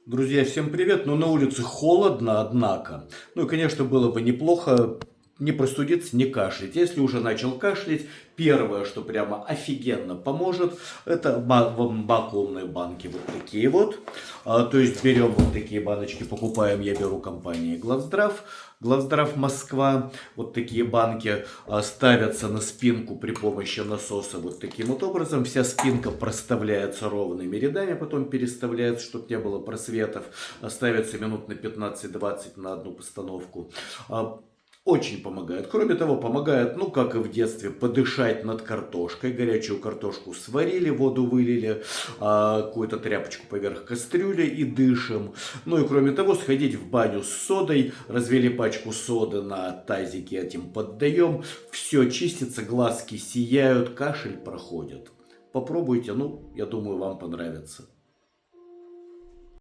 Друзья, всем привет! Ну, на улице холодно, однако. Ну и, конечно, было бы неплохо не простудиться, не кашлять. Если уже начал кашлять, первое, что прямо офигенно поможет, это вакуумные банки вот такие вот. То есть берем вот такие баночки, покупаем, я беру компании Главздрав. Главздрав Москва. Вот такие банки ставятся на спинку при помощи насоса вот таким вот образом. Вся спинка проставляется ровными рядами, потом переставляется, чтобы не было просветов. Ставится минут на 15-20 на одну постановку. Очень помогает. Кроме того, помогает, ну, как и в детстве, подышать над картошкой. Горячую картошку сварили, воду вылили, какую-то тряпочку поверх кастрюли и дышим. Ну и кроме того, сходить в баню с содой, развели пачку соды на тазике, этим поддаем. Все чистится, глазки сияют, кашель проходит. Попробуйте, ну, я думаю, вам понравится.